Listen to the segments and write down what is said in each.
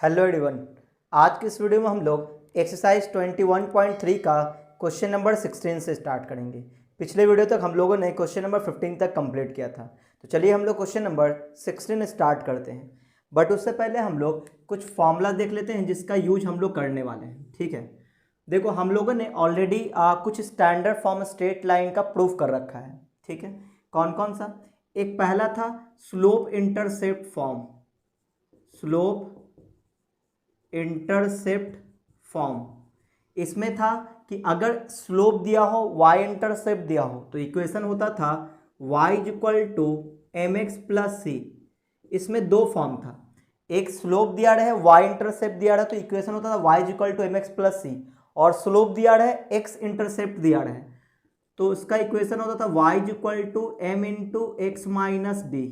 Hello everyone. आज की इस वीडियो में हम लोग एक्सरसाइज 21.3 का क्वेश्चन नंबर 16 से स्टार्ट करेंगे। पिछले वीडियो तक हम लोगों ने क्वेश्चन नंबर 15 तक कंप्लीट किया था, तो चलिए हम लोग क्वेश्चन नंबर 16 स्टार्ट करते हैं। बट उससे पहले हम लोग कुछ फॉर्मूला देख लेते हैं जिसका यूज हम लोग करने वाले हैं। ठीक है, देखो हम लोगों ने ऑलरेडी कुछ स्टैंडर्ड फॉर्म स्ट्रेट लाइन का प्रूफ कर रखा है। ठीक है, कौन कौन सा? एक पहला था slope intercept form, slope intercept form. इसमें था कि अगर स्लोप दिया हो, वाई इंटरसेप्ट दिया हो, तो इक्वेशन होता था y equal to M X plus C. इसमें दो फॉर्म था, एक स्लोप दिया रहे, वाई इंटरसेप्ट दिया रहे, तो इक्वेशन होता था y equal to M X plus C, और स्लोप दिया रहे, x इंटरसेप्ट दिया रहे, तो इसका इक्वेशन होता था y equal to M into x minus D.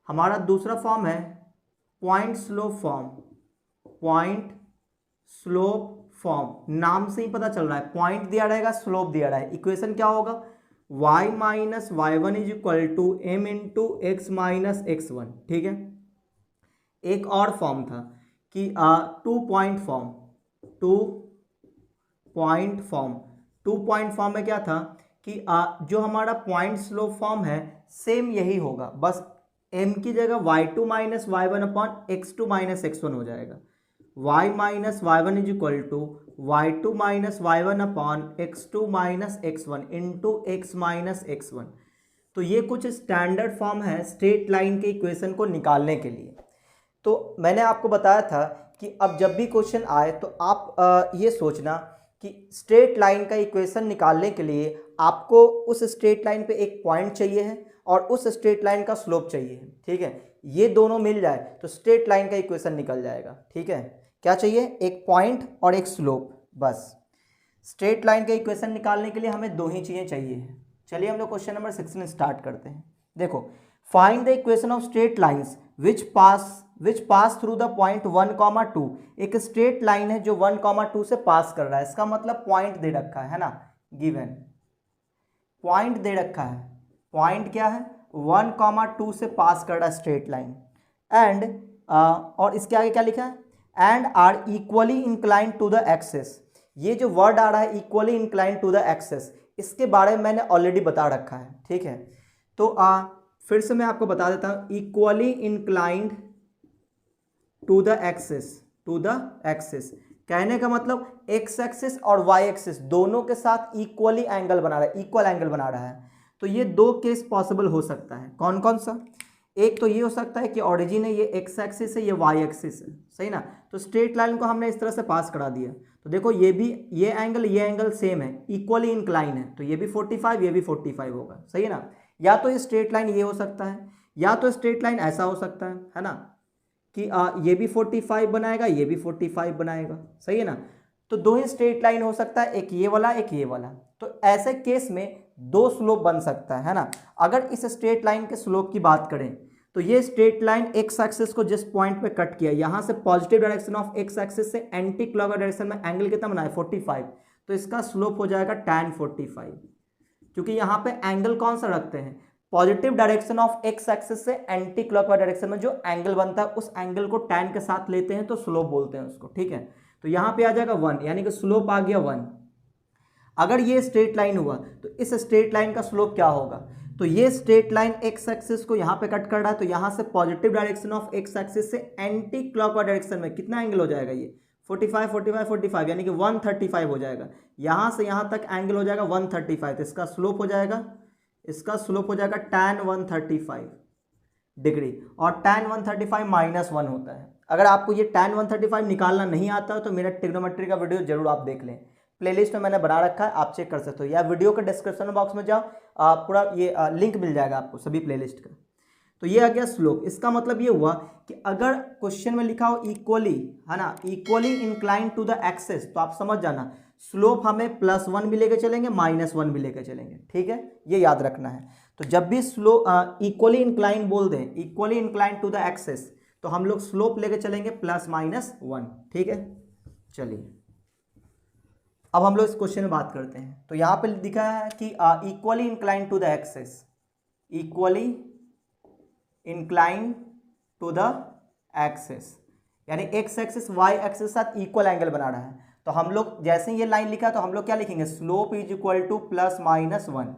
हमारा दूसरा फॉर्म है point slope form, point slope form. नाम से ही पता चल रहा है, पॉइंट दिया रहेगा, स्लोप दिया रहेगा। इक्वेशन क्या होगा? y minus y one is equal to M into x minus x one. ठीक है, एक और फॉर्म था कि two point form, two point form. Two point form में क्या था कि जो हमारा पॉइंट स्लोप फॉर्म है सेम यही होगा, बस m की जगह y2 minus y one upon x two minus x one हो जाएगा। y minus y one is equal to y2 minus y one upon x two minus x one into x minus x one. तो ये कुछ standard form है straight line के equation को निकालने के लिए। तो मैंने आपको बताया था कि अब जब भी क्वेश्चन आए तो आप ये सोचना कि स्ट्रेट लाइन का इक्वेशन निकालने के लिए आपको उस स्ट्रेट लाइन पे एक पॉइंट चाहिए है और उस स्ट्रेट लाइन का स्लोप चाहिए है। ठीक है, ये दोनों मिल जाए तो स्ट्रेट लाइन का इक्वेशन निकल जाएगा। ठीक है, क्या चाहिए? एक पॉइंट और एक स्लोप, बस। स्ट्रेट लाइन का इक्वेशन निकालने के लिए हमें दो ही चीज़ें चाहिए। चलिए हम लोग क्वेश्चन नंबर 16 स्टार्ट करते हैं। देखो, find the equation of straight lines which pass through the point 1, 2। एक स्ट्रेट लाइन है जो 1, 2 से पास कर रहा है, इसका मतलब पॉइंट दे रखा है ना, गिवन पॉइंट दे रखा है। पॉइंट क्या है? 1, 2 से पास कर रहा है स्ट्रेट लाइन। एंड और इसके आगे क्या लिखा है? And are equally inclined to the axes. ये जो वर्ड आ रहा है equally inclined to the axes, इसके बारे में मैंने ऑलरेडी बता रखा है। ठीक है, तो फिर से मैं आपको बता देता हूं, equally inclined to the axes, to the axes कहने का मतलब एक्स एक्सिस और वाई एक्सिस दोनों के साथ इक्वली एंगल बना रहा है, इक्वल एंगल बना रहा है। तो ये दो केस पॉसिबल हो सकता है। कौन कौन सा? एक तो ये हो सकता है कि ओरिजिन है, ये एक्स एक्सिस है, ये वाई एक्सिस है, सही ना। तो स्ट्रेट लाइन को हमने इस तरह से पास करा दिया, तो देखो ये भी, ये एंगल सेम है, इक्वली इंक्लाइन है, तो ये भी 45, ये भी 45 होगा, सही है ना। या तो ये स्ट्रेट लाइन ये हो सकता है, या तो स्ट्रेट लाइन ऐसा हो सकता है ना, कि ये भी 45 बनाएगा, ये भी 45 बनाएगा, सही है ना। तो दो ही स्ट्रेट लाइन हो सकता है, एक ये वाला एक ये वाला। तो ऐसे केस में दो स्लोप बन सकता है ना। अगर इस स्ट्रेट लाइन के स्लोप की बात करें तो ये स्ट्रेट लाइन एक्स एक्सिस को जिस पॉइंट पे कट किया, यहां से positive direction of X axis से एंटी क्लॉकवाइज डायरेक्शन में एंगल कितना बनाया? 45। तो इसका स्लोप हो जाएगा tan 45, क्योंकि यहां पे एंगल कौन सा रखते हैं? Positive direction of X axis से एंटी क्लॉकवाइज डायरेक्शन में जो एंगल बनता है उस एंगल को tan के साथ लेते हैं, तो स्लोप बोलते हैं उसको। ठीक है, तो यहां पे आ जाएगा 1, यानी कि स्लोप आ गया 1। अगर ये स्ट्रेट लाइन हुआ तो इस स्ट्रेट लाइन का स्लोप क्या होगा? तो ये स्ट्रेट लाइन एक्स एक्सिस को यहां पे कट कर रहा है, तो यहां से positive direction of X axis से एंटी क्लॉकवाइज डायरेक्शन में कितना एंगल हो जाएगा? ये 45, 45, 45, यानी कि 135 हो जाएगा। यहां से यहां तक एंगल हो जाएगा 135, तो इसका स्लोप हो जाएगा, इसका स्लोप हो जाएगा tan 135 डिग्री, और tan 135 -1 होता है। अगर आपको ये tan 135 निकालना नहीं आता है तो मेरा ट्रिग्नोमेट्री का वीडियो जरूर आप देख लें, प्लेलिस्ट में मैंने बना रखा है, आप चेक कर सकते हो, या वीडियो के डिस्क्रिप्शन बॉक्स में जाओ, पूरा ये लिंक मिल जाएगा आपको सभी प्लेलिस्ट का। तो ये आ गया स्लोप। इसका मतलब ये हुआ कि अगर क्वेश्चन में लिखा हो इक्वली, है ना, equally inclined to the axes, तो आप समझ जाना स्लोप हमें +1 भी लेके चलेंगे, -1 भी लेके चलेंगे। ठीक है, ये याद रखना है। तो जब भी इक्वली इंक्लाइन बोल दें, equally inclined to the axes, तो हम लोग स्लोप लेके चलेंगे +-1। ठीक है, चलिए अब हम लोग इस क्वेश्चन में बात करते हैं। तो यहां पे लिखा है कि equally inclined to the axes, equally inclined to the axes, यानी एक्स एक्सिस वाई एक्सिस के साथ इक्वल एंगल बना रहा है। तो हम लोग जैसे ही ये लाइन लिखा तो हम लोग क्या लिखेंगे, slope is equal two plus minus 1।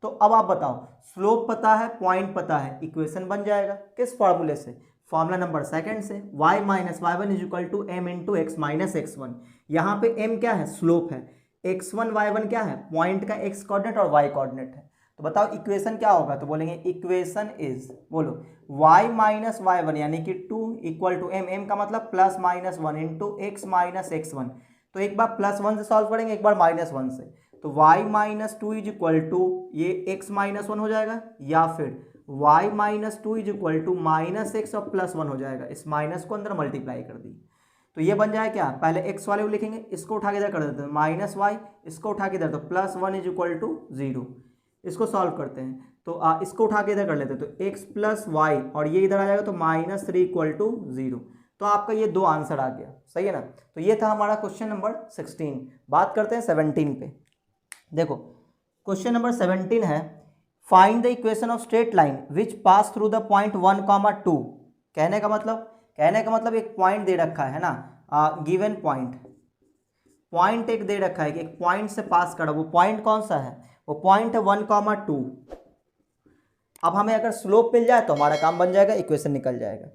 तो अब आप बताओ, स्लोप पता है, पॉइंट पता है, इक्वेशन बन जाएगा किस फॉर्मूले से, फॉर्मूला नंबर सेकंड से, y minus y one is equal to M into x minus x one. यहाँ पे m क्या है, स्लोप है, x1 y1 क्या है, पॉइंट का x कोऑर्डिनेट और y कोऑर्डिनेट है। तो बताओ इक्वेशन क्या होगा, तो बोलेंगे इक्वेशन इज, बोलो y माइनस वाई वन यानी कि 2 इक्वल टू m का मतलब plus minus 1 into x minus x one. तो एक बार प्लस 1 से सॉल्व करेंगे, एक बार माइनस 1 से। तो y minus 2 is equal to ये x माइनस 1 हो जाएगा, या फिर y minus 2 is equal to minus x और प्लस 1 हो जाएगा। इस माइनस को अंदर मल्टीप्लाई कर दी तो ये बन जाए क्या, पहले x वाले को लिखेंगे, इसको उठा के इधर कर देते हैं माइनस वाई, इसको उठा के इधर, तो प्लस 1 इज इक्वल टू 0। इसको सॉल्व करते हैं तो इसको उठा के इधर कर लेते हैं, तो x प्लस वाई और ये इधर आ जाएगा तो माइनस 3 इक्वल टू 0। तो आपका ये दो आंसर आ गया, सही है ना। तो ये था हमारा क्वेश्चन नंबर 16। बात करते हैं 17 पे। देखो क्वेश्चन नंबर 17 है, find the equation of straight line which pass through the point 1, 2। कहने का मतलब एक पॉइंट दे रखा है ना, गिवन पॉइंट एक दे रखा है कि एक पॉइंट से पास करा, वो पॉइंट कौन सा है, वो पॉइंट है 1, 2। अब हमें अगर स्लोप मिल जाए तो हमारा काम बन जाएगा, इक्वेशन निकल जाएगा।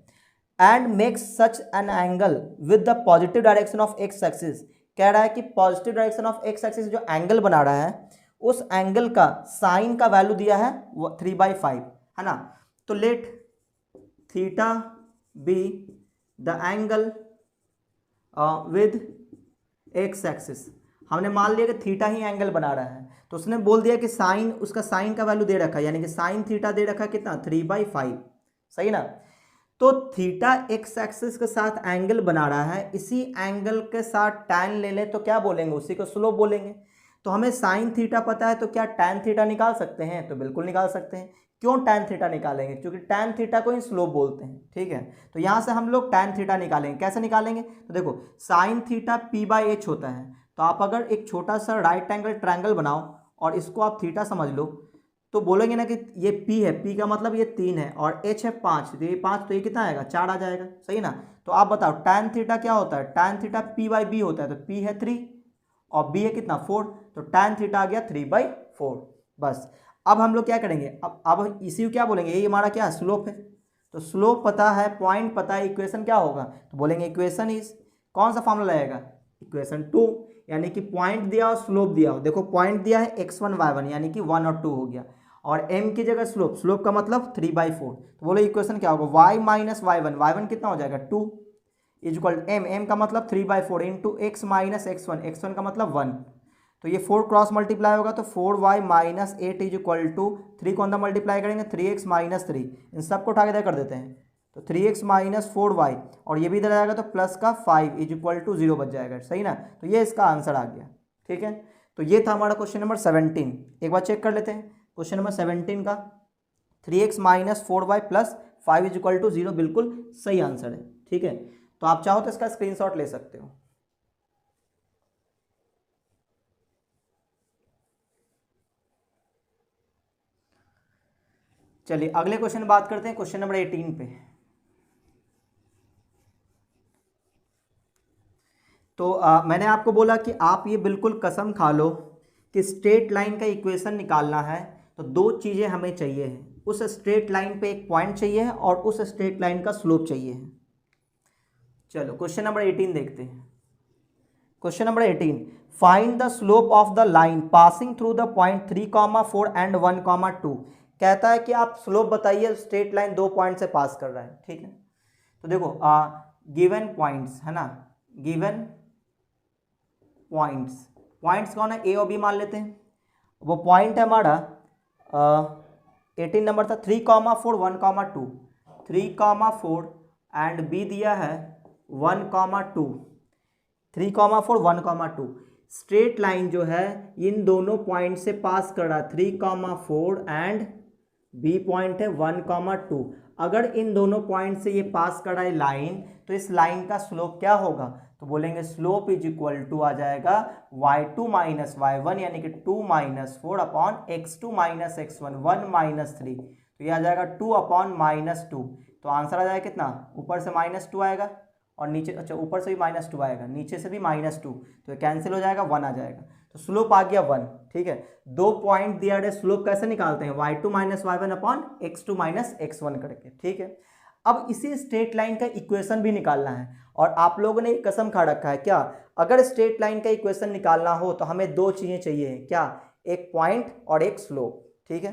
And makes such an angle with the positive direction of X axis. कह रहा है कि positive direction of X axis जो एंगल बना रहा है उस एंगल का साइन का वैल्यू दिया है 3/5, है ना। तो let theta be the angle with x axis. हमने मान लिया कि थीटा ही एंगल बना रहा है, तो उसने बोल दिया कि साइन, उसका साइन का वैल्यू दे रखा है, यानी कि साइन थीटा दे रखा है कितना, 3/5, सही ना। तो थीटा एक्स एक्सिस के साथ एंगल बना रहा है, इसी एंगल के साथ टैन ले ले तो क्या बोलेंगे, उसी को स्लोप बोलेंगे। तो हमें साइन थीटा पता है, तो क्या टैन थीटा निकाल सकते हैं, तो बिल्कुल निकाल सकते हैं। क्यों टैन थीटा निकालेंगे, क्योंकि टैन थीटा को ही स्लोप बोलते हैं, ठीक है। तो यहाँ से हम लोग टैन थीटा निकालेंगे, कैसे निकालेंगे, तो देखो साइन थीटा p/h होता है। तो आप अगर एक छोटा सा राइट एंगल ट्रायंगल बनाओ और इसको आप थीटा समझ लो, तो बोलेंगे ना कि ये p है, p का मतलब ये 3 है और h है 5, तो ये 5, तो ये कितना आएगा, 4 आ जाएगा, सही ना। तो आप बताओ टैन थीटा क्या होता है, टैन थीटा p/b होता है। तो p है 3 और b है कितना 4, तो टैन थीटा आ गया 3/4। बस अब हम लोग क्या करेंगे, अब इसी को क्या बोलेंगे, ये हमारा क्या स्लोप है। तो स्लोप पता है, पॉइंट पता है, इक्वेशन क्या होगा, तो बोलेंगे इक्वेशन इज, कौन सा फॉर्मूला लगेगा, इक्वेशन 2। यानी कि पॉइंट दिया और स्लोप दिया हो, देखो पॉइंट दिया है x1 y1 यानी कि 1 और 2 हो गया, और m की जगह स्लोप का मतलब 3/4। तो बोलो इक्वेशन क्या होगा, y माइनस y1 कितना हो जाएगा 2 इज इक्वल m का मतलब 3/4 इंटू एक्स माइनस x1 का मतलब 1। तो ये 4 क्रॉस मल्टीप्लाई होगा, तो 4y minus 8 is equal to 3 को अंदर मल्टीप्लाई करेंगे 3x माइनस 3, इन सबको उठा के इधर कर देते हैं, तो 3x माइनस 4y और ये भी इधर आएगा तो प्लस का 5 इज इक्वल टू 0 बच जाएगा, सही ना। तो ये इसका आंसर आ गया, ठीक है। तो ये था हमारा क्वेश्चन नंबर 17। एक बार चेक कर लेते हैं क्वेश्चन नंबर 17 का, 3x minus 4y plus 5 is equal to 0 बिल्कुल सही आंसर है, ठीक है। तो आप चाहो तो इसका स्क्रीनशॉट ले सकते हो। चलिए अगले क्वेश्चन बात करते हैं, क्वेश्चन नंबर 18 पे। तो मैंने आपको बोला कि आप ये बिल्कुल कसम खा लो कि स्ट्रेट लाइन का इक्वेशन निकालना है तो दो चीज़ें हमें चाहिए हैं, उस स्ट्रेट लाइन पे एक पॉइंट चाहिए है और उस स्ट्रेट लाइन का स्लोप चाहिए है। चलो क्वेश्चन नंबर 18 देखते हैं। Question number 18, find the slope of the line passing through the point 3, 4 and 1, 2। कहता है कि आप स्लोप बताइए, स्ट्रेट लाइन दो पॉइंट से पास कर रहा है, ठीक है। तो देखो गिवन पॉइंट्स है ना, गिवन पॉइंट्स कौन है, ए और बी मान लेते हैं। वो पॉइंट है हमारा 18 नंबर था 3, 4 1, 2, 3, 4 एंड बी दिया है 1, 2, 3, 4 1, 2। स्ट्रेट लाइन जो है इन दोनों पॉइंट से पास कर रहा है, 3, 4 एंड बी पॉइंट है 1, 2। अगर इन दोनों पॉइंट से ये पास कर रहा है लाइन, तो इस लाइन का स्लोप क्या होगा, तो बोलेंगे स्लोप इज इक्वल टू आ जाएगा y2 माइनस y1 यानी कि 2 minus 4 upon x2 minus x1 1 minus 3। तो ये आ जाएगा 2 अपॉन माइनस 2। तो आंसर आ जाएगा कितना, ऊपर से -2 आएगा और नीचे, अच्छा ऊपर से भी -2 आएगा, नीचे से भी -2, तो ये कैंसिल हो जाएगा, 1 आ जाएगा, तो स्लोप आ गया 1। ठीक है, 2 पॉइंट दिया है, स्लोप कैसे निकालते हैं, y2 - y1 upon x2 - x1 करके। ठीक है, अब इसी स्ट्रेट लाइन का इक्वेशन भी निकालना है, और आप लोगों ने कसम खा रखा है क्या, अगर स्ट्रेट लाइन का इक्वेशन निकालना हो तो हमें 2 चीजें चाहिए, क्या, एक पॉइंट और एक स्लोप। ठीक है,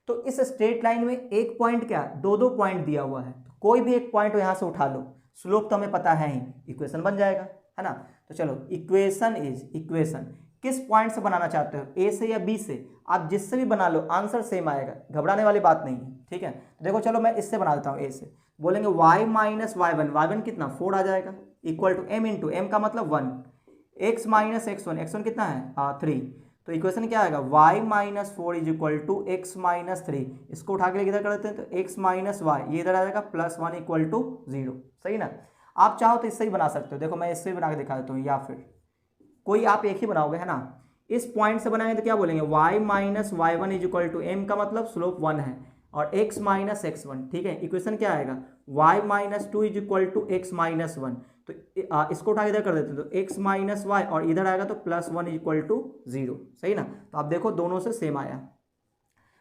तो इस स्ट्रेट लाइन में एक पॉइंट क्या, 2 पॉइंट दिया हुआ है, तो कोई भी एक पॉइंट यहां से उठा लो, स्लोप तो हमें पता है ही, इक्वेशन बन जाएगा, है ना। तो चलो, इक्वेशन किस पॉइंट से बनाना चाहते हो, ए से या बी से, आप जिससे भी बना लो आंसर सेम आएगा, घबराने वाली बात नहीं है। ठीक है, तो देखो चलो मैं इससे बना देता हूँ, ए से बोलेंगे y - y1 कितना 4 आ जाएगा, equal to m into m का मतलब 1, x - x1 कितना है 3, तो इक्वेशन क्या आएगा, y - 4 is equal to x - 3, इसको उठा के इधर कर देते हैं, तो x - y ये इधर आ जाएगा +1 इक्वल टू 0। सही ना, आप चाहो तो इससे ही बना सकते हो, देखो मैं इससे भी बना के दिखा देता हूँ, या फिर कोई आप एक ही बनाओगे, है ना। इस पॉइंट से बनाएंगे तो क्या बोलेंगे, y - y1 is equal to m का मतलब स्लोप 1 है, और x - x1। ठीक है, इक्वेशन क्या आएगा, y - 2 is equal to x - 1, तो इसको उठा इधर कर देते हैं, तो x - y और इधर आएगा तो +1 इज इक्वल टू 0। सही ना, तो आप देखो दोनों से सेम आया,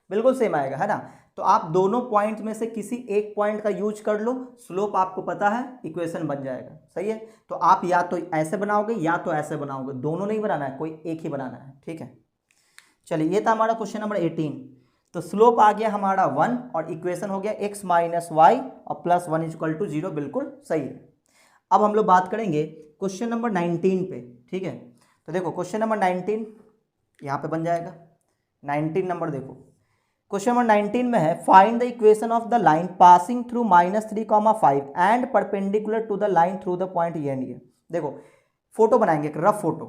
बिल्कुल सेम आएगा, है ना। तो आप दोनों पॉइंट में से किसी एक पॉइंट का यूज कर लो, स्लोप आपको पता है, इक्वेशन बन जाएगा। सही है, तो आप या तो ऐसे बनाओगे या तो ऐसे बनाओगे, दोनों नहीं बनाना है, कोई एक ही बनाना है। ठीक है, चलिए ये था हमारा क्वेश्चन नंबर 18। तो स्लोप आ गया हमारा 1 और इक्वेशन हो गया x - y और +1 इज इक्वल टू 0, बिल्कुल सही है। अब हम लोग बात करेंगे क्वेश्चन नंबर 19 पे। ठीक है, तो देखो क्वेश्चन नंबर 19 यहाँ पे बन जाएगा, 19 नंबर देखो, क्वेश्चन नंबर 19 में है, find the equation of the line passing through -3, 5 and perpendicular to the line through the point ये एंड ये। देखो फोटो बनाएंगे, एक रफ फोटो,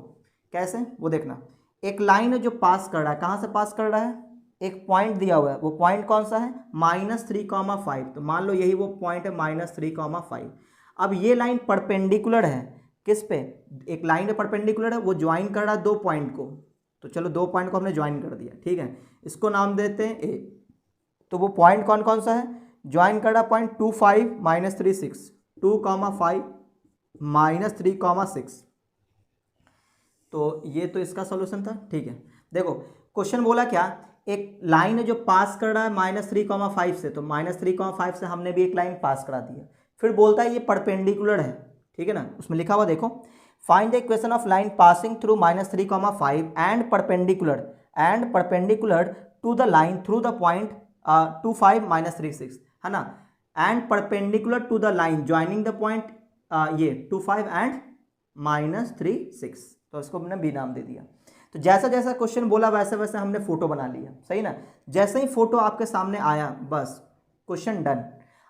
कैसे वो देखना, एक लाइन है जो पास कर रहा है, कहाँ से पास कर रहा है, एक पॉइंट दिया हुआ है, वो पॉइंट कौन सा है, -3, 5, तो मान लो यही वो पॉइंट है -3, 5। अब ये लाइन परपेंडिकुलर है किस पे, एक लाइन परपेंडिकुलर है, वो ज्वाइन कर रहा है 2 पॉइंट को, तो चलो 2 पॉइंट को हमने ज्वाइन कर दिया। ठीक है, इसको नाम देते हैं ए। तो वो पॉइंट कौन कौन सा है, ज्वाइन कर रहा पॉइंट 2, 5 - 3, 6, 2, 5 -3, 6। तो ये तो इसका सॉल्यूशन था। ठीक है, देखो क्वेश्चन बोला क्या, एक लाइन है जो पास कर रहा है -3, 5 से, तो -3, 5 से हमने भी एक लाइन पास करा दी है। फिर बोलता है ये परपेंडिकुलर है, ठीक है ना, उसमें लिखा हुआ देखो, find the equation of line passing through -3, 5 and perpendicular to the line through the point 2, 5 -3, 6, है ना, and perpendicular to the line joining the point ये 2, 5 एंड -3, 6, तो इसको हमने बी नाम दे दिया। तो जैसा जैसा क्वेश्चन बोला वैसे वैसे हमने फोटो बना लिया। सही ना, जैसे ही फोटो आपके सामने आया बस क्वेश्चन डन।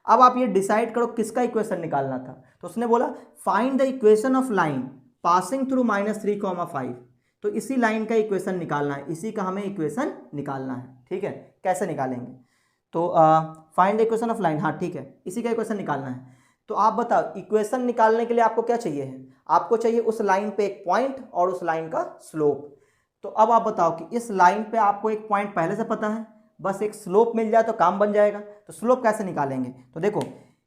अब आप ये डिसाइड करो किसका इक्वेशन निकालना था, तो उसने बोला find the equation of line passing through -3, 5, तो इसी लाइन का इक्वेशन निकालना है, इसी का हमें इक्वेशन निकालना है। ठीक है, कैसे निकालेंगे, तो find the equation of line, हाँ ठीक है, इसी का इक्वेशन निकालना है। तो आप बताओ इक्वेशन निकालने के लिए आपको क्या चाहिए है, आपको चाहिए उस लाइन पे एक पॉइंट और उस लाइन का स्लोप। तो अब आप बताओ कि इस लाइन पे आपको एक पॉइंट पहले से पता है, बस एक स्लोप मिल जाए तो काम बन जाएगा। तो स्लोप कैसे निकालेंगे, तो देखो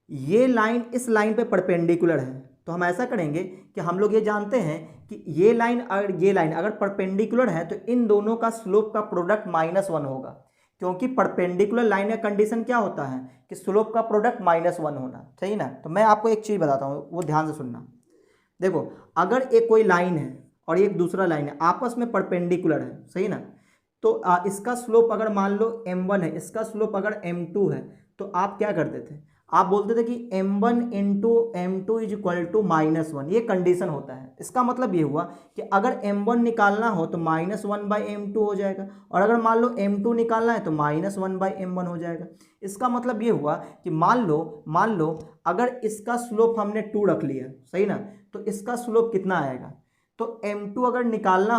ये लाइन इस लाइन पे परपेंडिकुलर है, तो हम ऐसा करेंगे कि हम लोग ये जानते हैं कि ये लाइन अगर परपेंडिकुलर है तो इन दोनों का स्लोप का प्रोडक्ट -1 होगा, क्योंकि परपेंडिकुलर लाइन का कंडीशन क्या होता है कि स्लोप का प्रोडक्ट -1 होना। सही ना, तो मैं आपको एक चीज़ बताता हूँ, वो ध्यान से सुनना। देखो अगर एक कोई लाइन है और एक दूसरा लाइन है, आपस में परपेंडिकुलर है, सही ना, तो इसका स्लोप अगर मान लो m1 है, इसका स्लोप अगर m2 है, तो आप क्या करते थे, आप बोलते थे कि m1 into m2 is equal to -1, ये कंडीशन होता है। इसका मतलब ये हुआ कि अगर m1 निकालना हो तो -1/m2 हो जाएगा, और अगर मान लो m2 निकालना है तो -1/m1 हो जाएगा। इसका मतलब ये हुआ कि मान लो अगर इसका स्लोप हमने 2 रख लिया, सही ना, तो इसका स्लोप कितना आएगा, तो m2 अगर निकालना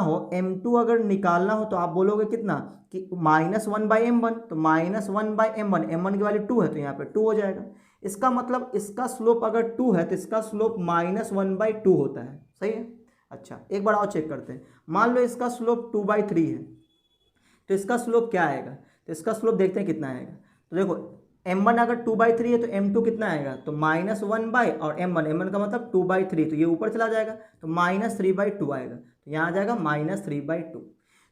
हो तो आप बोलोगे कितना कि -1/m1, तो -1/m1, m1 की वैल्यू 2 है तो यहाँ पे 2 हो जाएगा। इसका मतलब इसका स्लोप अगर 2 है तो इसका स्लोप -1/2 होता है। सही है, अच्छा एक बार और चेक करते हैं, मान लो इसका स्लोप 2/3 है, तो इसका स्लोप क्या आएगा, तो इसका स्लोप देखते हैं कितना आएगा। तो देखो m1 अगर 2/3 है तो m2 कितना आएगा, तो -1 और m1 का मतलब 2/3, तो ये ऊपर चला जाएगा तो -3/2 आएगा, तो यहाँ आ जाएगा -3/2।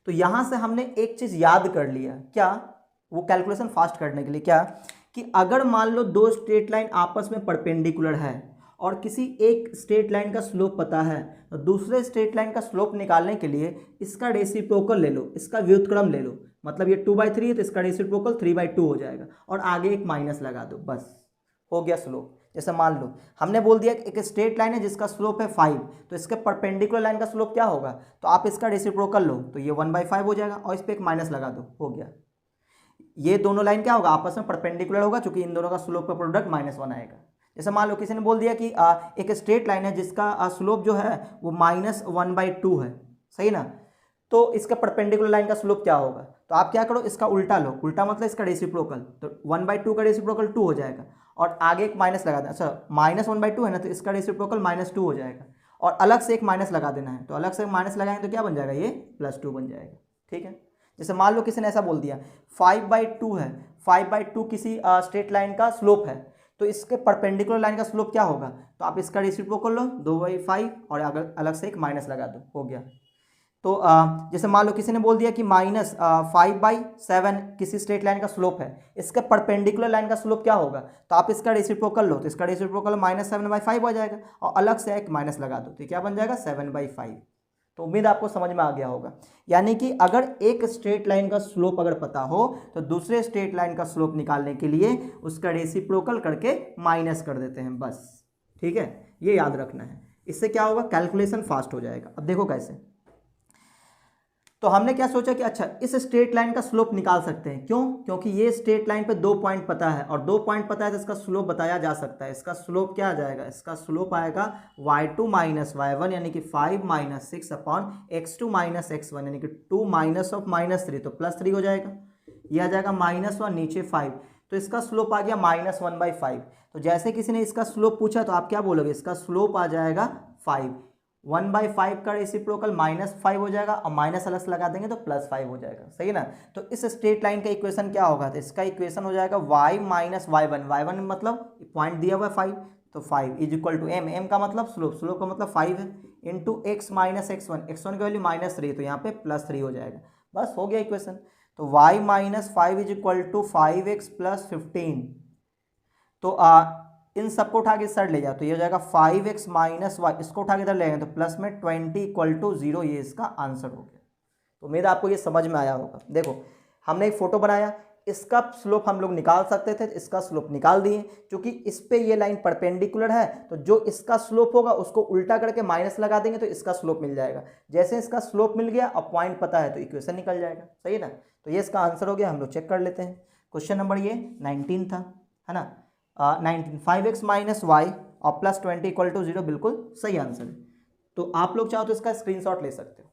तो यहाँ से हमने एक चीज़ याद कर लिया, क्या, वो कैलकुलेशन फास्ट करने के लिए, क्या कि अगर मान लो दो स्ट्रेट लाइन आपस में परपेंडिकुलर है और किसी एक स्ट्रेट लाइन का स्लोप पता है, तो दूसरे स्ट्रेट लाइन का स्लोप निकालने के लिए इसका रेसिप्रोकल ले लो, इसका व्युत्क्रम ले लो, मतलब ये 2/3 है तो इसका रेसिप्रोकल 3/2 हो जाएगा और आगे एक माइनस लगा दो, बस हो गया स्लोप। जैसे मान लो हमने बोल दिया कि एक स्ट्रेट लाइन है जिसका स्लोप है 5, तो इसके परपेंडिकुलर लाइन का स्लोप क्या होगा, तो आप इसका रेसिप्रोकल लो तो ये 1/5 हो जाएगा और इस पर एक माइनस लगा दो, हो गया। ये दोनों लाइन क्या होगा, आपस में परपेंडिकुलर होगा, क्योंकि इन दोनों का स्लोप का प्रोडक्ट -1 आएगा। जैसे मान लो किसी ने बोल दिया कि एक स्ट्रेट लाइन है जिसका स्लोप जो है वो -1/2 है, सही ना, तो इसका परपेंडिकुलर लाइन का स्लोप क्या होगा, तो आप क्या करो, इसका उल्टा लो, उल्टा मतलब इसका रेसिप्रोकल, तो 1/2 का रेसिप्रोकल 2 हो जाएगा और आगे एक माइनस लगा देना, अच्छा -1/2 है ना, तो इसका रेसिप्रोकल -2 हो जाएगा और अलग से एक माइनस लगा देना है, तो अलग से माइनस लगाएंगे तो क्या बन जाएगा, ये +2 बन जाएगा, ठीक है। जैसे मान लो किसी ने ऐसा बोल दिया 5/2 है, 5/2 किसी स्ट्रेट लाइन का स्लोप है, तो इसके परपेंडिकुलर लाइन का स्लोप क्या होगा, तो आप इसका रेसिप्रोकल लो 2/5 और अगर अलग से एक माइनस लगा दो, हो गया। तो जैसे मान लो किसी ने बोल दिया कि -5/7 किसी स्ट्रेट लाइन का स्लोप है, इसके परपेंडिकुलर लाइन का स्लोप क्या होगा, तो आप इसका रेसिप्रोकल लो तो इसका रेसिप्रोकल -7/5 हो जाएगा और अलग से एक माइनस लगा दो तो क्या बन जाएगा 7/5। तो उम्मीद आपको समझ में आ गया होगा। यानी कि अगर एक स्ट्रेट लाइन का स्लोप अगर पता हो तो दूसरे स्ट्रेट लाइन का स्लोप निकालने के लिए उसका रेसिप्रोकल करके माइनस कर देते हैं, बस, ठीक है, ये याद रखना है। इससे क्या होगा, कैलकुलेशन फास्ट हो जाएगा। अब देखो कैसे, तो हमने क्या सोचा कि अच्छा इस स्ट्रेट लाइन का स्लोप निकाल सकते हैं, क्यों, क्योंकि ये स्ट्रेट लाइन पे 2 पॉइंट पता है और 2 पॉइंट पता है तो इसका स्लोप बताया जा सकता है। इसका स्लोप क्या आ जाएगा, इसका स्लोप आएगा y2 - y1 यानी कि 5 - 6 अपॉन x2 - x1 यानी कि 2 -3 तो +3 हो जाएगा, यह आ जाएगा -1 नीचे 5, तो इसका स्लोप आ गया -1/5। तो जैसे किसी ने इसका स्लोप पूछा तो आप क्या बोलोगे, इसका स्लोप आ जाएगा 5, 1/5 का रेसिप्रोकल -5 हो जाएगा और माइनस अलग से लगा देंगे तो +5 हो जाएगा, सही ना। तो इस स्ट्रेट लाइन का इक्वेशन क्या होगा, तो इसका इक्वेशन हो जाएगा y - y1, y1 मतलब पॉइंट दिया हुआ है 5, तो 5 = m, m का मतलब स्लोप, स्लोप का मतलब 5 है, इंटू x - x1, x1 की वैल्यू -3, तो यहाँ पे +3 हो जाएगा, बस हो गया इक्वेशन। तो y - 5 = 5x + 15, तो इन सबको उठा के इस साइड ले जाओ तो ये हो जाएगा 5x - y, इसको उठा के इधर ले आएंगे तो प्लस में 20 = 0, ये इसका आंसर हो गया। तो उम्मीद आपको ये समझ में आया होगा। देखो हमने एक फोटो बनाया, इसका स्लोप हम लोग निकाल सकते थे, इसका स्लोप निकाल दिए, क्योंकि इस पे ये लाइन परपेंडिकुलर है तो जो इसका स्लोप होगा उसको उल्टा करके माइनस लगा देंगे तो इसका स्लोप मिल जाएगा। जैसे इसका स्लोप मिल गया अब पॉइंट पता है तो इक्वेशन निकल जाएगा, सही है ना। तो ये इसका आंसर हो गया। हम लोग चेक कर लेते हैं, क्वेश्चन नंबर ये 19 था, है ना। 19 5x - y और +20 = 0 बिल्कुल सही आंसर है। तो आप लोग चाहो तो इसका स्क्रीनशॉट ले सकते हो।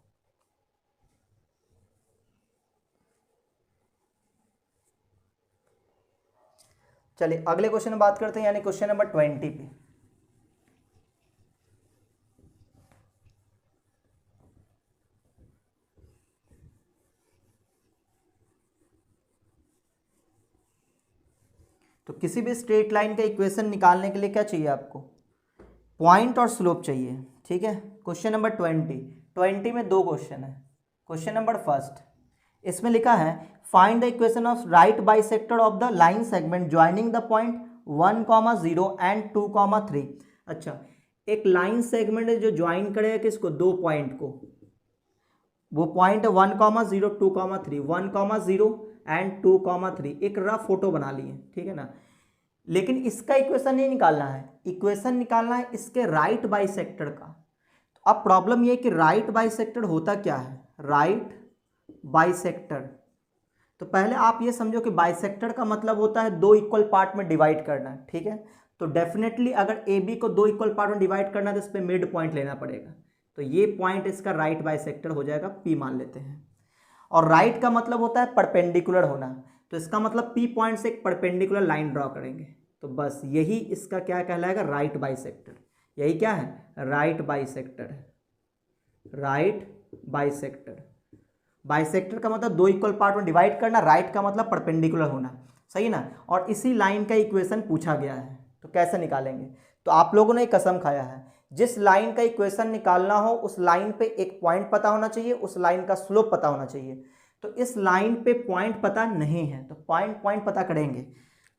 चलिए अगले क्वेश्चन में बात करते हैं, यानी क्वेश्चन नंबर 20 पे। तो किसी भी स्ट्रेट लाइन का इक्वेशन निकालने के लिए क्या चाहिए आपको, पॉइंट और स्लोप चाहिए, ठीक है। क्वेश्चन नंबर 20 में 2 क्वेश्चन है। क्वेश्चन नंबर फर्स्ट, इसमें लिखा है find the equation of right bisector of the line segment joining the point 1, 0 and 2, 3। अच्छा, एक लाइन सेगमेंट है जो ज्वाइन करेगा किसको, 2 पॉइंट को, वो पॉइंट 1, 0, 2, 3, 1, 0 एंड 2, 3। एक रफ फोटो बना लिए, ठीक है ना। लेकिन इसका इक्वेशन नहीं निकालना है, इक्वेशन निकालना है इसके राइट बाइसेक्टर का। तो अब प्रॉब्लम ये कि राइट बाइसेक्टर होता क्या है, राइट बाइसेक्टर, तो पहले आप ये समझो कि बाइसेक्टर का मतलब होता है 2 इक्वल पार्ट में डिवाइड करना, ठीक है। तो डेफिनेटली अगर ए बी को 2 इक्वल पार्ट में डिवाइड करना है तो इस पर मिड पॉइंट लेना पड़ेगा, तो ये पॉइंट इसका राइट बाइसेक्टर हो जाएगा, पी मान लेते हैं। और राइट का मतलब होता है परपेंडिकुलर होना, तो इसका मतलब पी पॉइंट से एक परपेंडिकुलर लाइन ड्रॉ करेंगे, तो बस यही इसका क्या कहलाएगा, राइट बाइसेक्टर। यही क्या है, राइट बाइसेक्टर है, राइट बाइसेक्टर। बाइसेक्टर का मतलब 2 इक्वल पार्ट में डिवाइड करना, राइट का मतलब परपेंडिकुलर होना। सही ना। और इसी लाइन का इक्वेशन पूछा गया है, तो कैसे निकालेंगे। तो आप लोगों ने कसम खाया है, जिस लाइन का इक्वेशन निकालना हो उस लाइन पे एक पॉइंट पता होना चाहिए, उस लाइन का स्लोप पता होना चाहिए। तो इस लाइन पे पॉइंट पता नहीं है, तो पॉइंट पता करेंगे।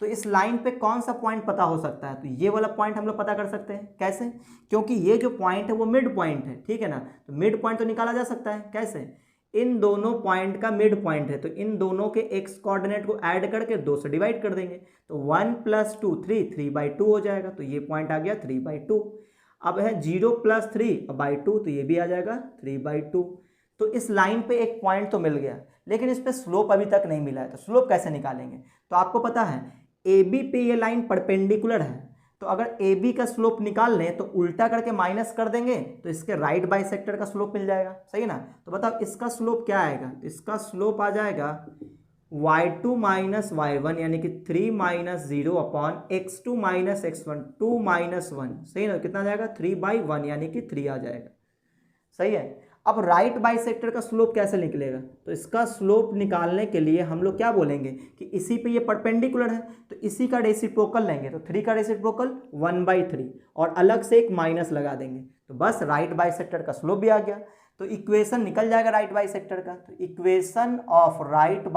तो इस लाइन पे कौन सा पॉइंट पता हो सकता है, तो ये वाला पॉइंट हम लोग पता कर सकते हैं। कैसे, क्योंकि ये जो पॉइंट है वो मिड पॉइंट है, ठीक है ना। तो मिड पॉइंट तो निकाला जा सकता है। कैसे, इन दोनों पॉइंट का मिड पॉइंट है, तो इन दोनों के एक्स कोऑर्डिनेट को ऐड करके 2 से डिवाइड कर देंगे, तो 1 + 2 3, 3/2 हो जाएगा। तो ये पॉइंट आ गया 3/2। अब है 0 + 3/2, तो ये भी आ जाएगा 3/2। तो इस लाइन पे एक पॉइंट तो मिल गया, लेकिन इस पे स्लोप अभी तक नहीं मिला है। तो स्लोप कैसे निकालेंगे, तो आपको पता है ए बी पे ये लाइन परपेंडिकुलर है, तो अगर ए बी का स्लोप निकाल लें तो उल्टा करके माइनस कर देंगे, तो इसके राइट बाइसेक्टर का स्लोप मिल जाएगा। सही ना। तो बताओ इसका स्लोप क्या आएगा, तो इसका स्लोप आ जाएगा y2 - y1 यानी कि 3 - 0 अपॉन x2 - x1, 2 - 1। सही ना, कितना आ जाएगा 3/1 यानी कि 3 आ जाएगा। सही है। अब राइट बाइसेक्टर का स्लोप कैसे निकलेगा, तो इसका स्लोप निकालने के लिए हम लोग क्या बोलेंगे कि इसी पे ये परपेंडिकुलर है, तो इसी का रेसिप्रोकल लेंगे, तो 3 का रेसिप्रोकल 1/3 और अलग से एक माइनस लगा देंगे, तो बस राइट बाइसेक्टर का स्लोप भी आ गया। तो इक्वेशन निकल जाएगा राइट बाइसेक्टर का। तो इक्वेशन ऑफ राइट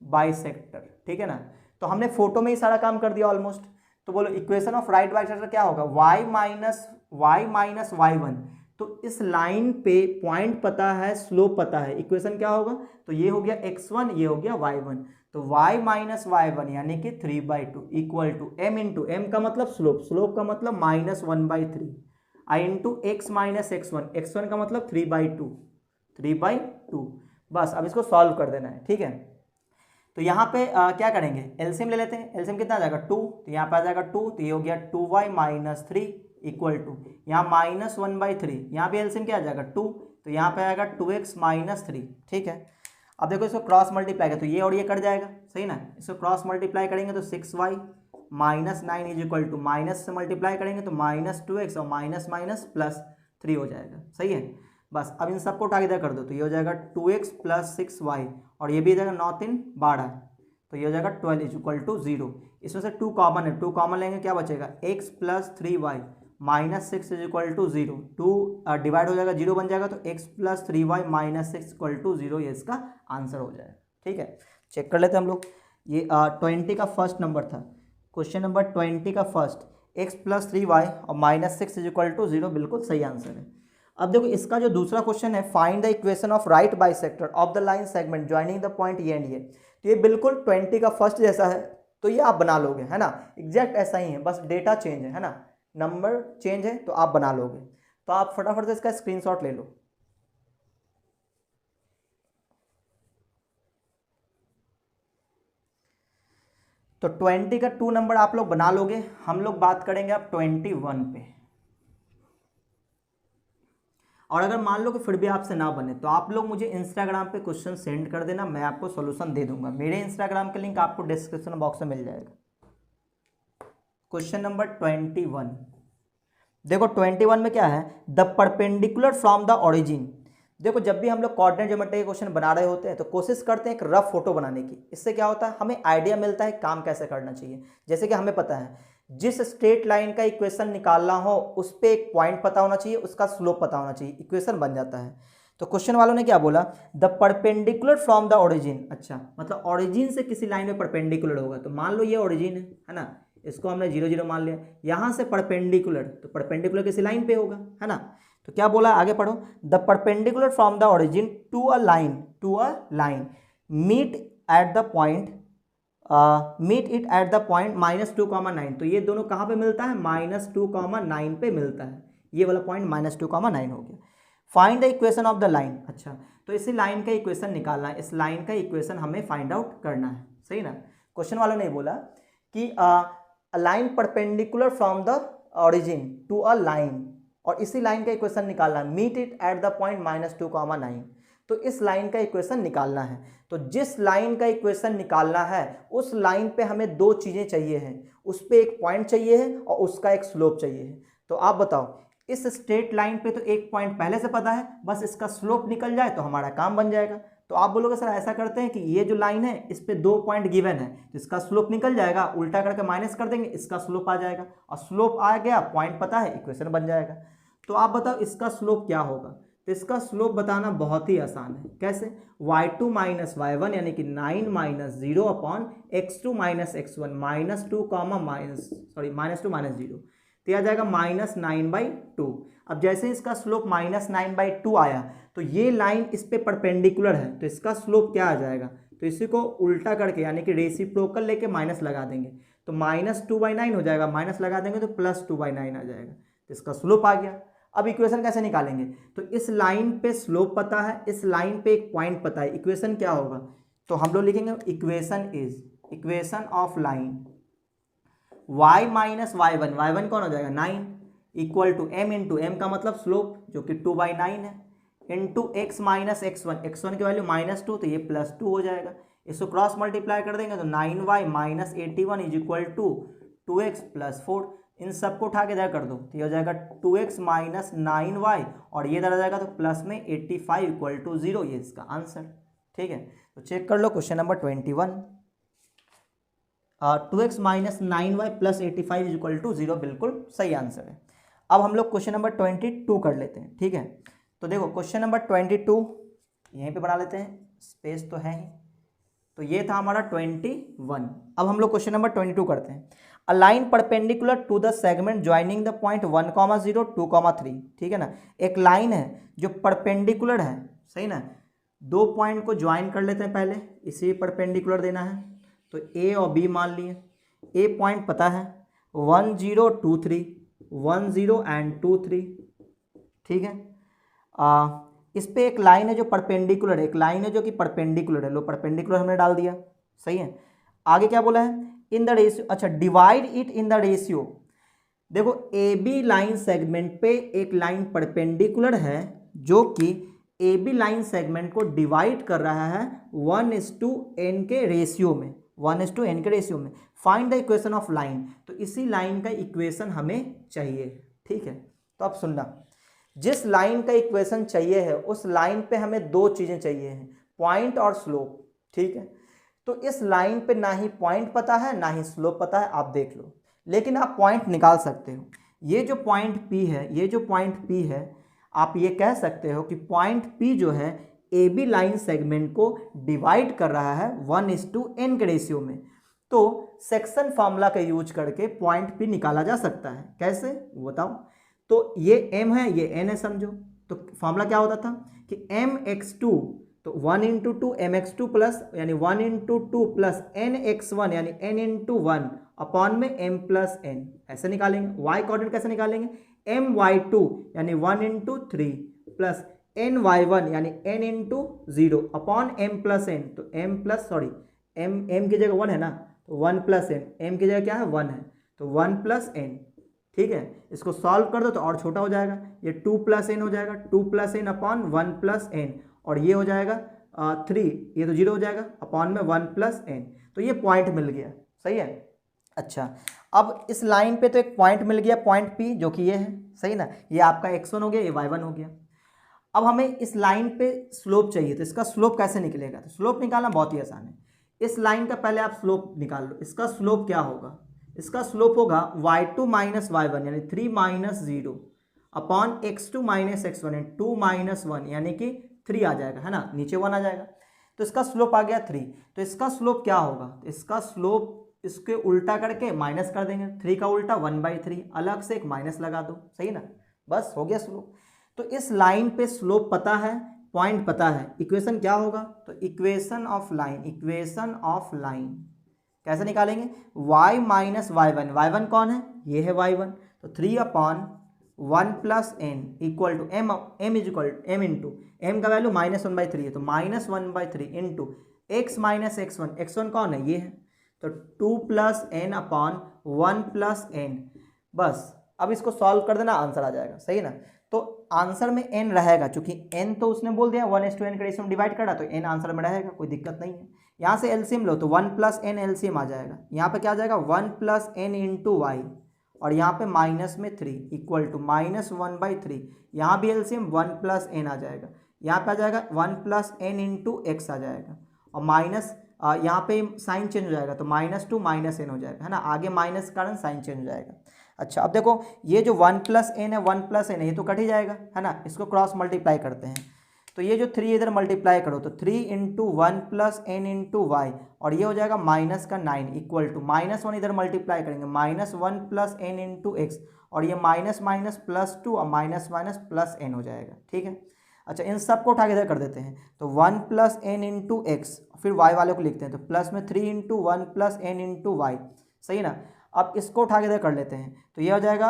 बाइसेक्टर, ठीक है ना। तो हमने फोटो में ही सारा काम कर दिया ऑलमोस्ट। तो बोलो इक्वेशन ऑफ राइट बाइसेक्टर क्या होगा, y - y1। तो इस लाइन पे पॉइंट पता है, स्लोप पता है, इक्वेशन क्या होगा, तो ये हो गया x1, ये हो गया y1। तो y - y1 यानी कि 3/2 इक्वल टू m का मतलब स्लोप का मतलब -1/3 i इंटू x - x1 का मतलब 3/2। बस अब इसको सॉल्व कर देना है, ठीक है। तो यहाँ पे क्या करेंगे, एलसीएम ले लेते हैं। एलसीएम कितना आ जाएगा 2, तो यहाँ पे आ जाएगा 2, तो ये हो गया 2y - 3 इक्वल टू यहाँ -1/3, यहाँ पे एलसीएम क्या आ जाएगा 2, तो यहाँ पे आएगा 2x - 3, ठीक है। अब देखो इसको क्रॉस मल्टीप्लाई कर, तो ये और ये कट जाएगा, सही ना। इसको क्रॉस मल्टीप्लाई करेंगे तो 6y - 9 is equal to minus से मल्टीप्लाई करेंगे तो -2x और माइनस +3 हो जाएगा, सही है। बस अब इन सबको उठा इधर कर दो, तो ये हो जाएगा 2x + 6y और ये भी हो जाएगा 9 3 12, तो ये हो जाएगा 12 इज इक्वल टू 0। इसमें से 2 कॉमन है, 2 कॉमन लेंगे क्या बचेगा, x + 3y -6 is equal to 0। 2 divide हो जाएगा 0 बन जाएगा, तो x + 3y -6 इक्वल टू 0, ये इसका आंसर हो जाएगा, ठीक है। चेक कर लेते हैं हम लोग। ये 20 का फर्स्ट नंबर था, क्वेश्चन नंबर 20 का फर्स्ट, x + 3y और -6 इज इक्वल टू 0 बिल्कुल सही आंसर है। अब देखो इसका जो दूसरा क्वेश्चन है, find the equation of right bisector of the line segment joining the point ये एंड ये। तो ये बिल्कुल 20 का फर्स्ट जैसा है, तो ये आप बना लोगे, है ना। एग्जैक्ट ऐसा ही है, बस डेटा चेंज है ना, नंबर चेंज है, तो आप बना लोगे। तो आप फटाफट से इसका स्क्रीनशॉट ले लो। तो 20 का 2 नंबर आप लोग बना लोगे। हम लोग बात करेंगे अब 21 पे। और अगर मान लो कि फिर भी आपसे ना बने, तो आप लोग मुझे इंस्टाग्राम पे क्वेश्चन सेंड कर देना, मैं आपको सॉल्यूशन दे दूंगा। मेरे इंस्टाग्राम का लिंक आपको डिस्क्रिप्शन बॉक्स में मिल जाएगा। क्वेश्चन नंबर 21, देखो 21 में क्या है, the perpendicular from the origin. देखो जब भी हम लोग कोऑर्डिनेट ज्योमेट्री के क्वेश्चन बना रहे होते हैं तो कोशिश करते हैं एक रफ फोटो बनाने की। इससे क्या होता है, हमें आइडिया मिलता है काम कैसे करना चाहिए। जैसे कि हमें पता है जिस स्ट्रेट लाइन का इक्वेशन निकालना हो उस पर एक पॉइंट पता होना चाहिए, उसका स्लोप पता होना चाहिए, इक्वेशन बन जाता है। तो क्वेश्चन वालों ने क्या बोला, the perpendicular from the origin. अच्छा, मतलब ओरिजिन से किसी लाइन में परपेंडिकुलर होगा, तो मान लो ये ओरिजिन है ना, इसको हमने 0 0 मान लिया। यहाँ से परपेंडिकुलर, तो परपेंडिकुलर किसी लाइन पे होगा, है ना। तो क्या बोला, आगे पढ़ो, the perpendicular from the origin to a line meet at the point it at the point -2,9। तो ये दोनों कहाँ पे मिलता है, -2,9 पे मिलता है। ये वाला पॉइंट -2,9 हो गया। Find the equation of the line. अच्छा, तो इसी लाइन का इक्वेशन निकालना है, इस लाइन का इक्वेशन हमें फाइंड आउट करना है, सही ना। क्वेश्चन वालों ने बोला कि a line perpendicular from the origin to a line, और इसी लाइन का इक्वेशन निकालना, meet it at the point -2,9। तो इस लाइन का इक्वेशन निकालना है। तो जिस लाइन का इक्वेशन निकालना है उस लाइन पे हमें दो चीजें चाहिए हैं, उस पे एक पॉइंट चाहिए है और उसका एक स्लोप चाहिए है। तो आप बताओ, इस स्ट्रेट लाइन पे तो एक पॉइंट पहले से पता है, बस इसका स्लोप निकल जाए तो हमारा काम बन जाएगा। तो आप बोलोगे सर ऐसा करते हैं कि ये जो लाइन है इस पे 2 पॉइंट गिवन है, तो इसका स्लोप निकल जाएगा, उल्टा करके माइनस कर देंगे, इसका स्लोप आ जाएगा, और स्लोप आ गया, पॉइंट पता है, इक्वेशन बन जाएगा। तो आप बताओ इसका स्लोप क्या होगा। तो इसका स्लोप बताना बहुत ही आसान है। कैसे? y2 माइनस y1 यानी कि 9 minus 0 upon x2 minus x1 minus 2 comma minus 2 minus 0, तो आ जाएगा -9/2। अब जैसे इसका स्लोप -9/2 आया तो ये लाइन इस पे परपेंडिकुलर है, तो इसका स्लोप क्या आ जाएगा, तो इसी को उल्टा करके यानी कि रेसिप्रोकल लेके माइनस लगा देंगे, तो -2/9 हो जाएगा, माइनस लगा देंगे तो +2/9 आ जाएगा, तो इसका स्लोप आ गया। अब इक्वेशन कैसे निकालेंगे, तो इस लाइन पे स्लोप पता है, इस लाइन पे एक पॉइंट पता है, इक्वेशन क्या होगा, तो हम लोग लिखेंगे equation of line y minus y1, y1 कौन हो जाएगा 9, equal to m into m का मतलब स्लोप जो कि 2/9 है, इंटू x माइनस x1 की वैल्यू -2, तो ये +2 हो जाएगा। इसको क्रॉस मल्टीप्लाई कर देंगे तो 9y minus 81 is equal to 2x plus 4, इन सबको उठा के इधर कर दो तो ये हो जाएगा 2x माइनस 9y, और ये इधर आ जाएगा तो प्लस में 85 इक्वल टू 0, ये इसका आंसर। ठीक है, तो चेक कर लो question number 21, 2x minus 9y plus 85 is equal to 0 बिल्कुल सही आंसर है। अब हम लोग क्वेश्चन नंबर 22 कर लेते हैं। ठीक है, तो देखो क्वेश्चन नंबर 22 यहीं पे बना लेते हैं, स्पेस तो है ही, तो ये था हमारा 21। अब हम लोग क्वेश्चन नंबर 22 करते हैं। A line perpendicular to the segment joining the point 1,0 2,3। ठीक है ना, एक लाइन है जो परपेंडिकुलर है, सही ना, दो पॉइंट को ज्वाइन कर लेते हैं, पहले इसी परपेंडिकुलर देना है, तो ए और बी मान लिए। ए पॉइंट पता है 1 0 2 3, 1 0 एंड 2 3। ठीक है, इस पे एक लाइन है जो परपेंडिकुलर है, एक लाइन है जो कि परपेंडिकुलर है, लो परपेंडिकुलर हमने डाल दिया, सही है। आगे क्या बोला है, इन द रेशियो, अच्छा divide it in the ratio. देखो ए बी लाइन सेगमेंट पे एक लाइन परपेंडिकुलर है जो कि ए बी लाइन सेगमेंट को डिवाइड कर रहा है 1:n के रेशियो में, 1:n के रेशियो में। Find the equation of line, तो इसी लाइन का इक्वेशन हमें चाहिए। ठीक है, तो अब सुनना, जिस लाइन का इक्वेशन चाहिए है उस लाइन पे हमें दो चीज़ें चाहिए हैं, पॉइंट और स्लोप। ठीक है, तो इस लाइन पे ना ही पॉइंट पता है ना ही स्लोप पता है, आप देख लो, लेकिन आप पॉइंट निकाल सकते हो। ये जो पॉइंट P है, ये जो पॉइंट P है, आप ये कह सकते हो कि पॉइंट P जो है ए बी लाइन सेगमेंट को डिवाइड कर रहा है 1:n के रेशियो में। तो सेक्शन फार्मूला का यूज करके पॉइंट P निकाला जा सकता है। कैसे वो बताओ, तो ये m है, ये n है, समझो। तो फार्मूला क्या होता था कि mx2, तो 1 × 2 mx2 प्लस यानी 1 × 2 प्लस nx1 यानी n × 1 अपॉन में m प्लस n, ऐसे निकालेंगे। y कोऑर्डिनेट कैसे निकालेंगे, my2 यानी 1 × 3 प्लस ny1 यानी n × 0 upon m plus n, तो m की जगह 1 है ना, तो 1 प्लस n, m की जगह क्या है 1 है, तो 1 प्लस n। ठीक है, इसको सॉल्व कर दो तो और छोटा हो जाएगा, ये 2 प्लस n हो जाएगा, 2 plus n upon 1 plus n, और ये हो जाएगा 3, ये तो 0 हो जाएगा अपॉन में 1 प्लस n, तो ये पॉइंट मिल गया, सही है। अच्छा, अब इस लाइन पे तो एक पॉइंट मिल गया, पॉइंट P जो कि ये है, सही ना, ये आपका x1 हो गया, ये y1 हो गया। अब हमें इस लाइन पे स्लोप चाहिए, तो इसका स्लोप कैसे निकलेगा, तो स्लोप निकालना बहुत ही आसान है। इस लाइन का पहले आप स्लोप निकाल लो, इसका स्लोप क्या होगा, इसका स्लोप होगा y2 माइनस y1 यानी 3 minus 0 upon x2 minus x1 यानी 2 माइनस 1 यानी कि 3 आ जाएगा, है ना, नीचे 1 आ जाएगा, तो इसका स्लोप आ गया 3। तो इसका स्लोप क्या होगा, तो इसका स्लोप इसके उल्टा करके माइनस कर देंगे, 3 का उल्टा 1/3, अलग से एक माइनस लगा दो, सही ना, बस हो गया स्लोप। तो इस लाइन पे स्लोप पता है, पॉइंट पता है, इक्वेशन क्या होगा, तो इक्वेशन ऑफ लाइन कैसे निकालेंगे, y माइनस y1, y1 कौन है, ये है y1, तो 3 upon 1 plus n equal to m equal m into m का वैल्यू -1/3 है, तो -1/3 इंटू x माइनस x1 कौन है, ये है, तो 2 plus n upon 1 plus n, बस अब इसको सॉल्व कर देना, आंसर आ जाएगा, सही ना। तो आंसर में n रहेगा, चूंकि n तो उसने बोल दिया 1:n के रेशियो में डिवाइड करा, तो n आंसर में रहेगा, कोई दिक्कत नहीं है। यहाँ से एलसीएम लो तो 1 प्लस n एलसीएम आ जाएगा, यहाँ पे क्या आ जाएगा 1 प्लस n इंटू वाई, और यहाँ पे माइनस में 3 इक्वल टू -1/3, यहाँ भी एलसीएम 1 प्लस n आ जाएगा, यहाँ पे आ जाएगा 1 प्लस एन इंटू एक्स आ जाएगा, और माइनस यहाँ पे साइन चेंज हो जाएगा तो -2 -n हो जाएगा, है ना, आगे माइनस के कारण साइन चेंज हो जाएगा। अच्छा, अब देखो ये जो 1 प्लस एन है 1 प्लस एन ये तो कट ही जाएगा, है ना, इसको क्रॉस मल्टीप्लाई करते हैं तो ये जो 3 इधर मल्टीप्लाई करो तो 3 into 1 plus n into y, और ये हो जाएगा माइनस का 9 इक्वल टू -1 इधर मल्टीप्लाई करेंगे -1 प्लस एन इंटू एक्स, और ये माइनस माइनस +2 और माइनस माइनस प्लस एन हो जाएगा, ठीक है। अच्छा, इन सब को उठा के इधर कर देते हैं तो 1 प्लस एन इंटू एक्स, फिर वाई वाले को लिखते हैं तो प्लस में 3 into 1 plus n into y, सही है ना। अब इसको उठा के इधर कर लेते हैं तो ये हो जाएगा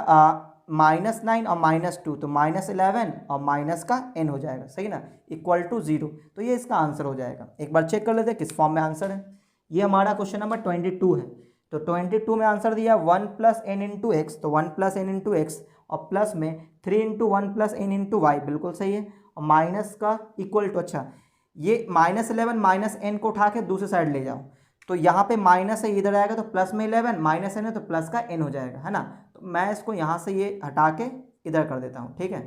-9 और -2 तो -11 और माइनस का n हो जाएगा, सही ना, इक्वल टू 0। तो ये इसका आंसर हो जाएगा। एक बार चेक कर लेते हैं किस फॉर्म में आंसर है। ये हमारा क्वेश्चन नंबर 22 है। तो 22 में आंसर दिया 1 प्लस एन इंटू एक्स, तो 1 प्लस एन इंटू एक्स और प्लस में 3 into 1 plus n into y, बिल्कुल सही है, और माइनस का इक्वल टू, अच्छा ये -11 माइनस एन को उठा के दूसरे साइड ले जाओ तो यहाँ पे माइनस है इधर आएगा तो प्लस में 11 माइनस एन है तो प्लस का एन हो जाएगा, है ना। तो मैं इसको यहाँ से ये हटा के इधर कर देता हूँ, ठीक है।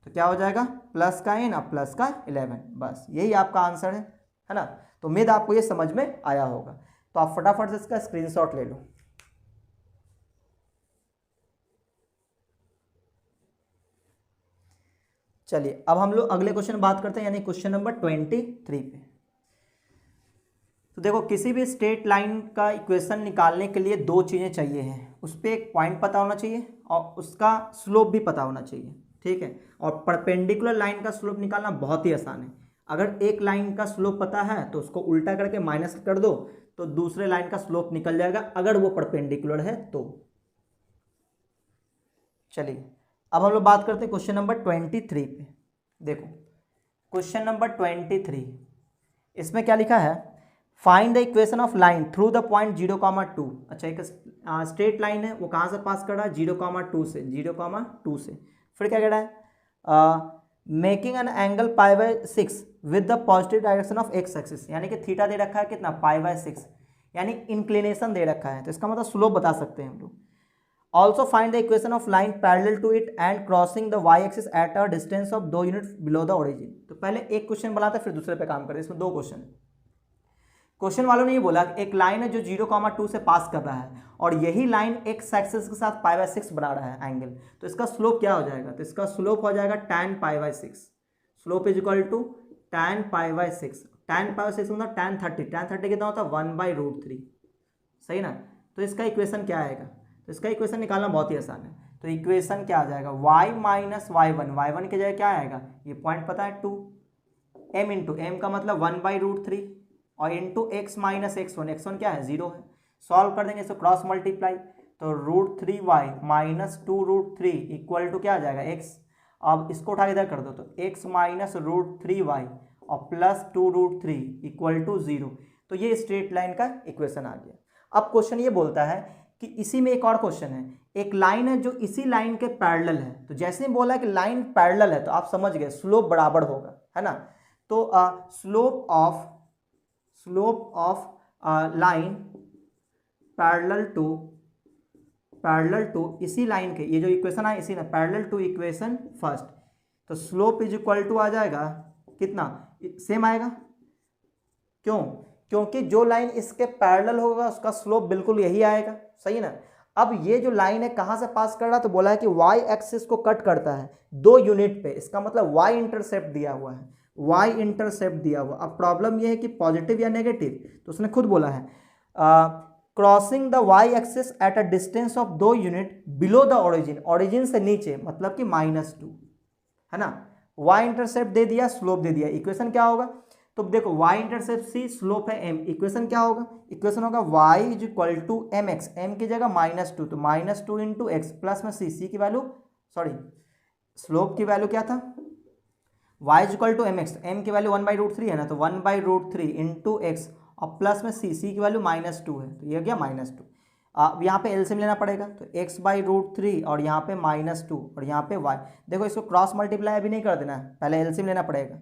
तो क्या हो जाएगा प्लस का एन और प्लस का 11, बस यही आपका आंसर है ना। तो उम्मीद आपको ये समझ में आया होगा। तो आप फटाफट से इसका स्क्रीनशॉट ले लो। चलिए अब हम लोग अगले क्वेश्चन बात करते हैं, यानी क्वेश्चन नंबर 23 पे। तो देखो, किसी भी स्ट्रेट लाइन का इक्वेशन निकालने के लिए दो चीज़ें चाहिए हैं, उस पर एक पॉइंट पता होना चाहिए और उसका स्लोप भी पता होना चाहिए, ठीक है। और परपेंडिकुलर लाइन का स्लोप निकालना बहुत ही आसान है। अगर एक लाइन का स्लोप पता है तो उसको उल्टा करके माइनस कर दो तो दूसरे लाइन का स्लोप निकल जाएगा, अगर वो परपेंडिकुलर है तो। चलिए अब हम लोग बात करते हैं क्वेश्चन नंबर 23 पे। देखो क्वेश्चन नंबर 23, इसमें क्या लिखा है, find the equation of line through the point 0,2। अच्छा, एक स्ट्रेट लाइन है, वो कहाँ से पास कर रहा है, 0,2 से, 0,2 से। फिर क्या कह रहा है, making an angle π/6 with the positive direction of X axis, यानी कि थीटा दे रखा है कितना π/6, यानी इंक्लिनेशन दे रखा है, तो इसका मतलब स्लोप बता सकते हैं हम लोग। Also find the equation of line parallel to it and crossing the y axis at a distance of 2 unit below the origin. तो पहले एक क्वेश्चन बनाते हैं फिर दूसरे पे काम करते हैं, इसमें दो क्वेश्चन। क्वेश्चन वालों ने ये बोला कि एक लाइन है जो 0,2 से पास कर रहा है और यही लाइन एक्स एक्सिस के साथ π/6 बना रहा है एंगल, तो इसका स्लोप क्या हो जाएगा, तो इसका स्लोप हो जाएगा tan π/6। Slope is equal to tan π/6, tan π/6 मतलब tan 30, tan 30 कितना होता है 1/√3, सही ना। तो इसका इक्वेशन क्या आएगा, तो इसका इक्वेशन निकालना बहुत ही आसान है। तो इक्वेशन क्या आ जाएगा, y माइनस y1 की जगह क्या आएगा, ये पॉइंट पता है 2, m इंटू एम का मतलब 1/√3 और इंटू एक्स माइनस x1 क्या है 0 है। सॉल्व कर देंगे इसको क्रॉस मल्टीप्लाई, तो √3y माइनस 2√3 इक्वल टू क्या आ जाएगा x। अब इसको उठा इधर कर दो तो x माइनस √3y और प्लस 2√3 इक्वल टू 0। तो ये स्ट्रेट लाइन का इक्वेशन आ गया। अब क्वेश्चन ये बोलता है कि इसी में एक और क्वेश्चन है, एक लाइन है जो इसी लाइन के पैरेलल है। तो जैसे ही बोला कि लाइन पैरेलल है तो आप समझ गए स्लोप बराबर होगा, है ना। तो slope of line parallel to इसी लाइन के, ये जो इक्वेशन है इसी ना, पैरेलल टू इक्वेशन फर्स्ट, तो स्लोप इज इक्वल टू आ जाएगा कितना, सेम आएगा। क्यों, क्योंकि जो लाइन इसके पैरेलल होगा उसका स्लोप बिल्कुल यही आएगा, सही ना। अब ये जो लाइन है कहाँ से पास कर रहा है, तो बोला है कि y एक्सिस को कट करता है 2 यूनिट पे, इसका मतलब y इंटरसेप्ट दिया हुआ है, y इंटरसेप्ट दिया हुआ। अब प्रॉब्लम ये है कि पॉजिटिव या नेगेटिव, तो उसने खुद बोला है crossing the y axis at a distance of 2 unit below the origin से नीचे, मतलब कि -2, है ना। y इंटरसेप्ट दे दिया, स्लोप दे दिया, इक्वेशन क्या होगा, तो देखो y इंटरसेप्ट c, स्लोप है m, इक्वेशन क्या होगा, इक्वेशन होगा y is equal to mx, m की जगह -2 तो -2 इंटू एक्स प्लस में c की वैल्यू, सॉरी स्लोप की वैल्यू क्या था, y is equal to mx, m की वैल्यू 1/√3 है ना, तो 1/√3 इंटू एक्स और प्लस में c की वैल्यू -2 है, तो ये हो गया -2। अब यहाँ पे एलसीएम लेना पड़ेगा, तो x/√3 और यहाँ पे -2 और यहाँ पे y। देखो इसको क्रॉस मल्टीप्लाई अभी नहीं कर देना है, पहले एलसीएम लेना पड़ेगा।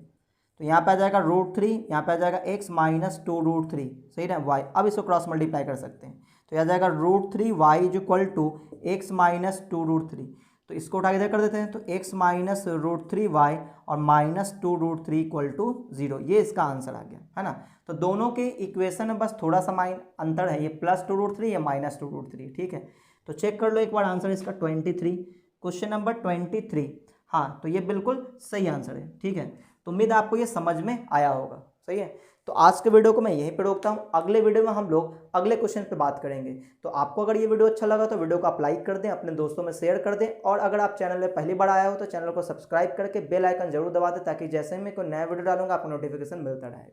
तो यहाँ पे आ जाएगा √3, यहाँ पे आ जाएगा x माइनस 2√3, सही ना y। अब इसको क्रॉस मल्टीप्लाई कर सकते हैं, तो यहाँ जाएगा √3y is equal to x minus 2√3। तो इसको उठा के इधर कर देते हैं, तो x minus root three Y और minus two root three equal to 0, ये इसका आंसर आ गया है ना। तो दोनों के इक्वेशन में बस थोड़ा सा अंतर है, ये प्लस टू रूट थ्री या माइनस टू रूट थ्री, ठीक है। तो चेक कर लो एक बार आंसर इसका 23, क्वेश्चन नंबर 23। हाँ, तो ये बिल्कुल सही आंसर है, ठीक है। तो उम्मीद है आपको ये समझ में आया होगा, सही है। तो आज के वीडियो को मैं यहीं पे रोकता हूँ, अगले वीडियो में हम लोग अगले क्वेश्चन पे बात करेंगे। तो आपको अगर ये वीडियो अच्छा लगा तो वीडियो को आप लाइक कर दें, अपने दोस्तों में शेयर कर दें, और अगर आप चैनल में पहली बार आया हो तो चैनल को सब्सक्राइब करके बेल आइकन जरूर दबा दें, ताकि जैसे ही मैं कोई नया वीडियो डालूंगा आपको नोटिफिकेशन मिलता रहे।